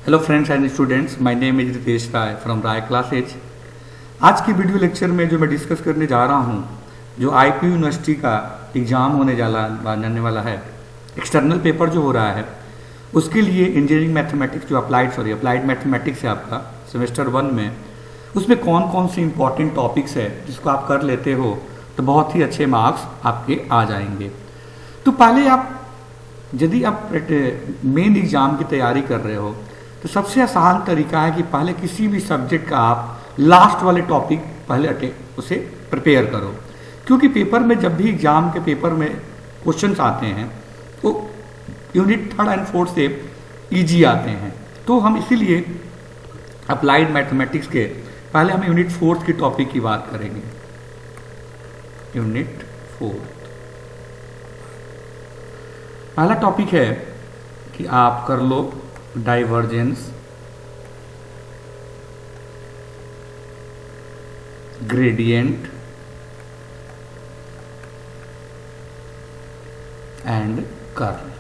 Hello friends and students, my name is Ritesh Rai from Rai classes. आज की video lecture में जो मैं डिस्कस करने जा रहा हूँ, जो आईपी यूनिवर्सिटी का एग्ज़ाम होने जाने वाला है, एक्सटर्नल पेपर जो हो रहा है, उसके लिए इंजीनियरिंग मैथमेटिक्स जो अप्लाइड मैथमेटिक्स है आपका सेमेस्टर 1 में, उसमें कौन कौन से इंपॉर्टेंट टॉपिक्स है जिसको आप कर लेते हो तो बहुत ही अच्छे मार्क्स आपके आ जाएंगे। तो पहले आप यदि आप मेन एग्ज़ाम की तैयारी कर रहे हो तो सबसे आसान तरीका है कि पहले किसी भी सब्जेक्ट का आप लास्ट वाले टॉपिक पहले उसे प्रिपेयर करो, क्योंकि पेपर में जब भी एग्जाम के पेपर में क्वेश्चंस आते हैं तो यूनिट 3rd एंड 4th से इजी आते हैं। तो हम इसीलिए अप्लाइड मैथमेटिक्स के पहले हम यूनिट 4th की टॉपिक की बात करेंगे। यूनिट 4th पहला टॉपिक है कि आप कर लो डाइवर्जेंस, ग्रेडियंट एंड कर्ल।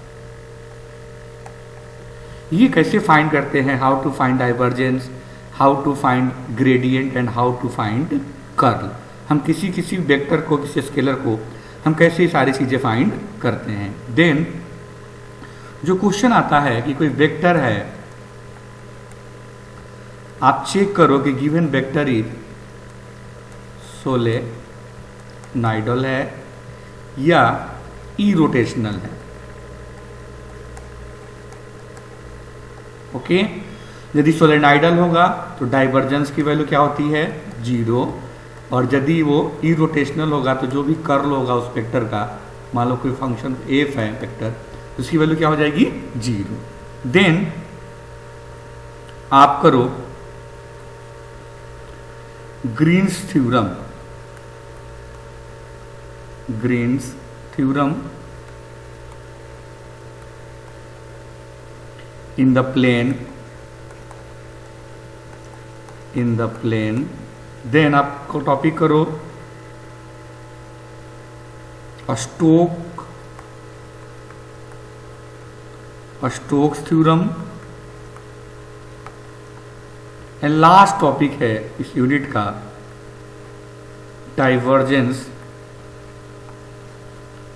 ये कैसे फाइंड करते हैं? How to find divergence, how to find gradient and how to find curl. हम किसी वेक्टर को, किसी स्केलर को हम कैसे सारी चीजें फाइंड करते हैं। देन जो क्वेश्चन आता है कि कोई वेक्टर है, आप चेक करो कि गिवन वेक्टर इज सोलेनॉइडल है या इरोटेशनल है। ओके, यदि सोलेनॉइडल होगा तो डाइवर्जेंस की वैल्यू क्या होती है? 0। और यदि वो इरोटेशनल होगा तो जो भी कर्ल होगा उस वेक्टर का, मान लो कोई फंक्शन एफ है वेक्टर, उसकी वैल्यू क्या हो जाएगी? 0। देन आप करो Green's theorem. Green's theorem in the plane. Then आपको टॉपिक करो Stokes theorem. And last topic है इस यूनिट का डाइवर्जेंस,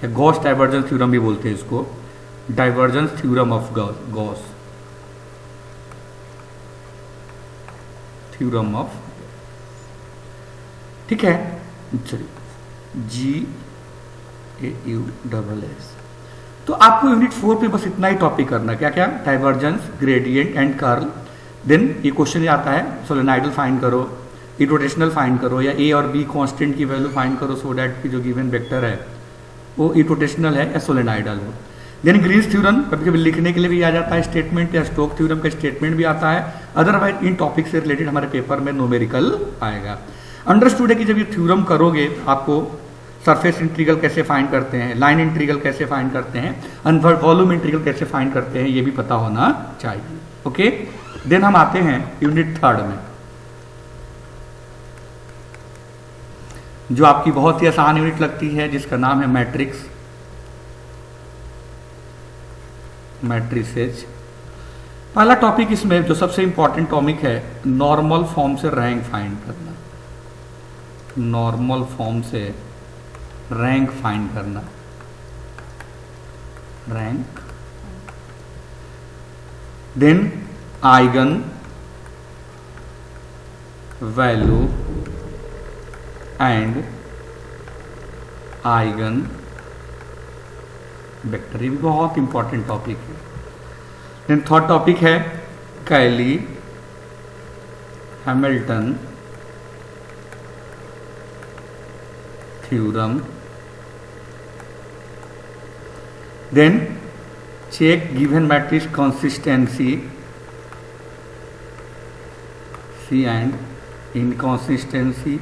या गॉस डाइवर्जेंस थ्योरम भी बोलते हैं इसको, divergence theorem of Gauss. Theorem of, ठीक है, चलिए GAUSS। तो आपको यूनिट 4 पे बस इतना ही टॉपिक करना है। क्या क्या? Divergence, gradient and curl. Then ये क्वेश्चन आता है सोलेनॉइडल फाइंड करो, इरोटेशनल फाइंड करो, या ए और बी कांस्टेंट की वैल्यू फाइंड करो सो दैट कि जो गिवन वेक्टर है वो इरोटेशनल है या सोलेनॉइडल हो। देन ग्रीन्स थ्योरम कभी कभी लिखने के लिए भी आ जाता है स्टेटमेंट, या स्टोक थ्योरम का स्टेटमेंट भी आता है। अदरवाइज इन टॉपिक से रिलेटेड हमारे पेपर में न्यूमेरिकल आएगा। अंडरस्टूड है कि जब ये थ्योरम करोगे आपको सरफेस इंटीग्रल कैसे फाइंड करते हैं, लाइन इंटीग्रल कैसे फाइंड करते हैं, वॉल्यूम इंटीग्रल कैसे फाइंड करते हैं, ये भी पता होना चाहिए। ओके, देन हम आते हैं यूनिट 3rd में, जो आपकी बहुत ही आसान यूनिट लगती है, जिसका नाम है मैट्रिसेज। पहला टॉपिक इसमें जो सबसे इंपॉर्टेंट टॉपिक है, नॉर्मल फॉर्म से रैंक फाइंड करना। नॉर्मल फॉर्म से रैंक फाइंड करना, rank. Then eigen value and eigen vector, ये भी बहुत इंपॉर्टेंट टॉपिक है। देन 3rd टॉपिक है Cayley Hamilton theorem. Then check given matrix consistency, C and inconsistency।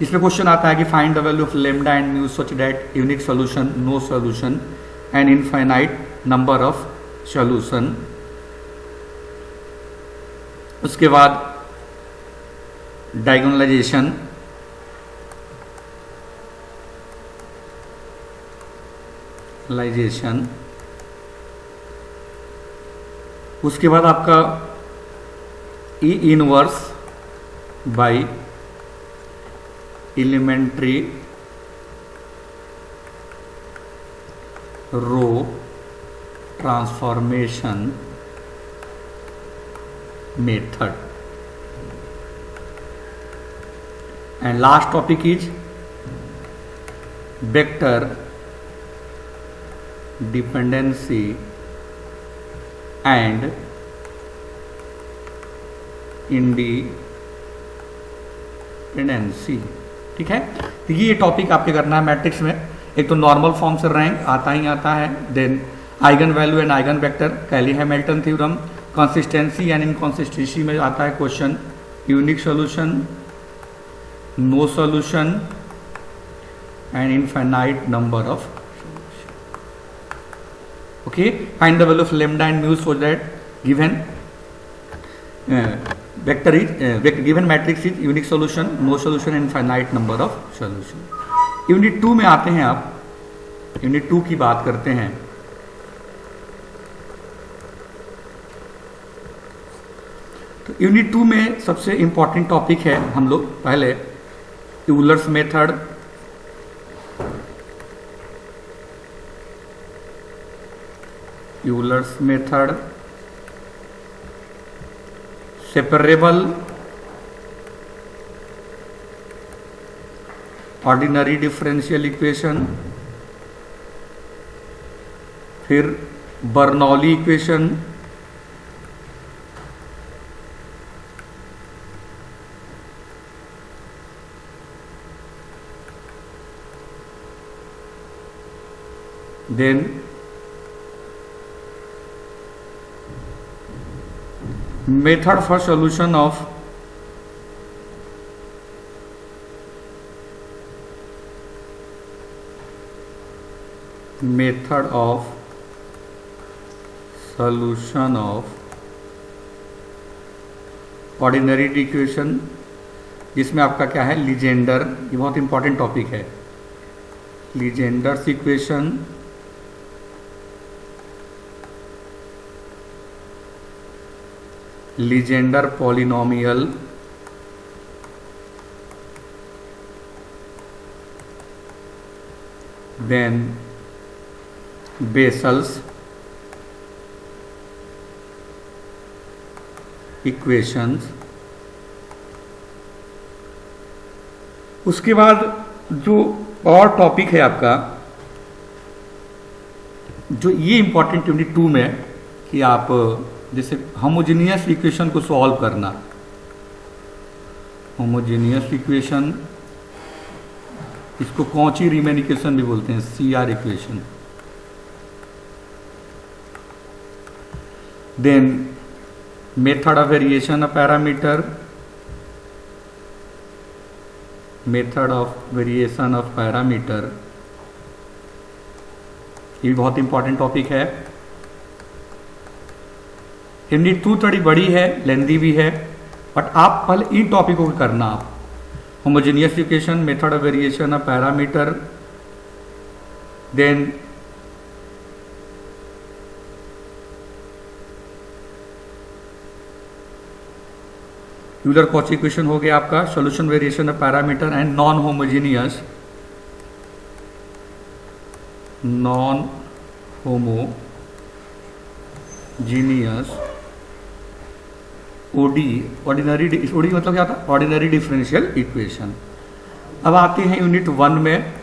इसमें क्वेश्चन आता है कि find the value of lambda and mu such that unique solution, no solution and infinite number of solution. उसके बाद diagonalisation, उसके बाद आपका E inverse by elementary row transformation method. And last topic is vector dependency and independency. ठीक है, तो ये topic आपके करना है मैट्रिक्स में। एक तो नॉर्मल फॉर्म से रैंक आता ही आता है, then eigen value and eigen vector, Cayley Hamilton theorem, consistency and inconsistency में आता है question, unique solution, no solution and infinite number of. Okay, find the value of lambda and mu so that given vector is given matrix is unique solution, no solution and infinite number of solution. Unit 2 में आते हैं आप, unit 2 की बात करते हैं। तो unit 2 में सबसे इंपॉर्टेंट टॉपिक है, हम लोग पहले Euler's method, Euler's method, separable ordinary differential equation, फिर Bernoulli equation, then method for solution of method of solution of ordinary equation, जिसमें आपका क्या है, लीजेंडर, ये बहुत इंपॉर्टेंट टॉपिक है, Legendre's equation, Legendre polynomial, then Bessel's equations. उसके बाद जो और टॉपिक है आपका, जो ये इंपॉर्टेंट यूनिट 2 में, कि आप जैसे होमोजेनियस इक्वेशन को सॉल्व करना, होमोजेनियस इक्वेशन, इसको कॉची रीमैन इक्वेशन भी बोलते हैं, CR equation, then method of variation of parameter, method of variation of parameter, ये बहुत इंपॉर्टेंट टॉपिक है। यूनिट 2 थोड़ी बड़ी है, लेंदी भी है, बट आप पहले इन टॉपिकों को करना। आप homogeneous equation, method of variation of parameter, then Euler Cauchy equation हो गया आपका, solution variation of parameter and non homogeneous OD, ordinary, OD मतलब क्या था, ऑर्डिनरी डिफरेंशियल इक्वेशन। अब आते हैं यूनिट 1 में।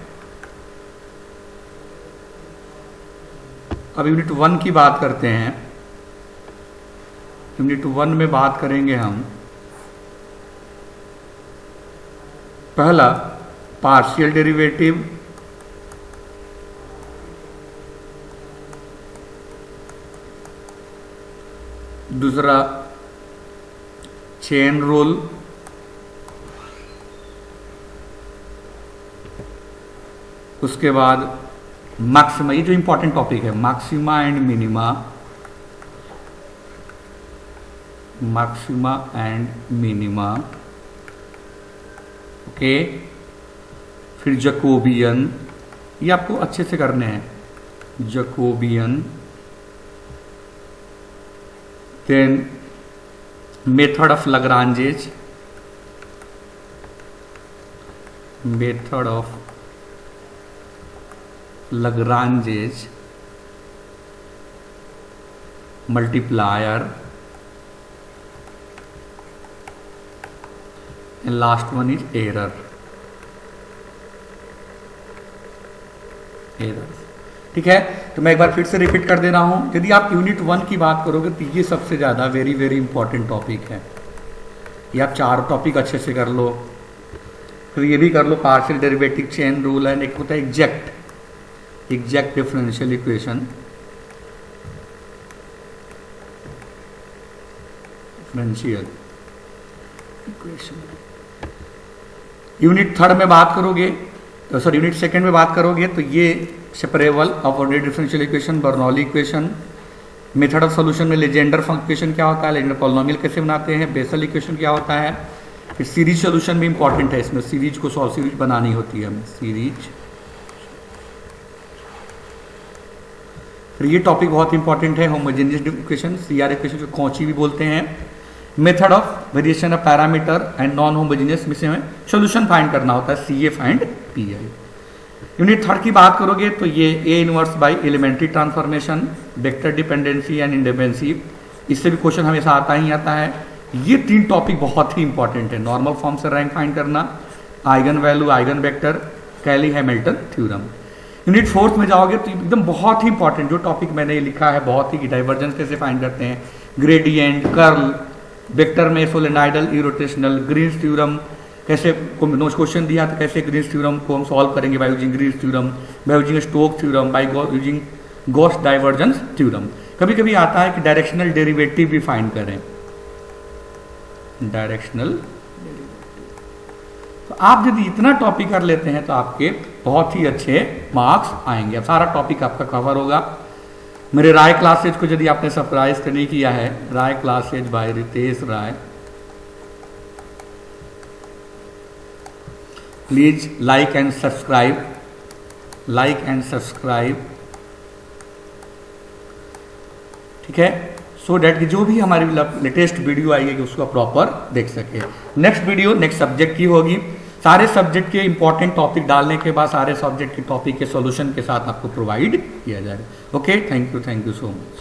अब यूनिट 1 की बात करते हैं। यूनिट 1 में बात करेंगे हम, पहला पार्शियल डेरिवेटिव, दूसरा चेन रूल, उसके बाद मैक्सिमा, ये जो इंपॉर्टेंट टॉपिक है, maxima and minima, maxima and minima, okay. फिर जकोबियन, ये आपको अच्छे से करने हैं, Jacobian, then method of Lagrange's, method of Lagrange's multiplier, and last one is error. ठीक है, तो मैं एक बार फिर से रिपीट कर दे रहा हूं। यदि आप यूनिट 1 की बात करोगे तो ये सबसे ज़्यादा वेरी वेरी इंपॉर्टेंट टॉपिक है। ये आप 4 टॉपिक अच्छे से कर लो, फिर ये भी कर लो, partial derivative, chain rule, and एक होता है एग्जैक्ट डिफरेंशियल इक्वेशन, यूनिट 3 में बात करोगे, सॉरी यूनिट 2 में बात करोगे तो ये separable of ordinary differential equation, Bernoulli equation, method of solution में लेजेंडर इक्वेशन क्या होता है, लेजेंडर पॉलिनोमियल कैसे बनाते हैं, बेसल इक्वेशन क्या होता है, फिर सीरीज सॉल्यूशन भी इंपॉर्टेंट है। इसमें सीरीज को सॉल्व सीरीज बनानी होती है हमें, सीरीज। फिर ये टॉपिक बहुत इंपॉर्टेंट है, होमोजेनियस इक्वेशन, सीआर इक्वेशन, जो कौची भी बोलते हैं, method of variation of parameter and non homogeneous में से हमें सॉल्यूशन फाइंड करना होता है, C A find P I. Unit 3 की बात करोगे तो ये A inverse by elementary transformation, vector dependency and independency, इससे भी क्वेश्चन हमेशा आता ही आता है। ये 3 टॉपिक बहुत ही इंपॉर्टेंट है। नॉर्मल फॉर्म से रैंक फाइंड करना, आइगन वैल्यू, आइगन वेक्टर, कैली हैमिल्टन थ्योरम। यूनिट 4 में जाओगे तो एकदम बहुत ही इंपॉर्टेंट जो टॉपिक मैंने लिखा है, बहुत ही, डाइवर्जेंस कैसे फाइंड करते हैं, ग्रेडियंट, कर्ल, वेक्टर में सोलेनॉइडल, इरोटेशनल, ग्रीन्स थ्योरम, कैसे क्वेश्चन दिया तो कैसे ग्रीन्स थ्योरम को हम सॉल्व करेंगे, by using Green's theorem, by using Stoke theorem, by using Gauss divergence theorem. कभी कभी आता है कि डायरेक्शनल डेरिवेटिव भी फाइंड करें, डायरेक्शनल। तो आप यदि इतना टॉपिक कर लेते हैं तो आपके बहुत ही अच्छे मार्क्स आएंगे। अब सारा टॉपिक आपका कवर होगा। मेरे राय क्लासेज को यदि आपने सब्सक्राइब नहीं किया है, Rai classes by Ritesh Rai, please like and subscribe, ठीक है, सो डैट कि जो भी हमारी लेटेस्ट वीडियो आएगी उसको प्रॉपर देख सके। नेक्स्ट वीडियो नेक्स्ट सब्जेक्ट की होगी। सारे सब्जेक्ट के इंपॉर्टेंट टॉपिक डालने के बाद सारे सब्जेक्ट के टॉपिक के सॉल्यूशन के साथ आपको प्रोवाइड किया जाएगा। Okay, thank you so much.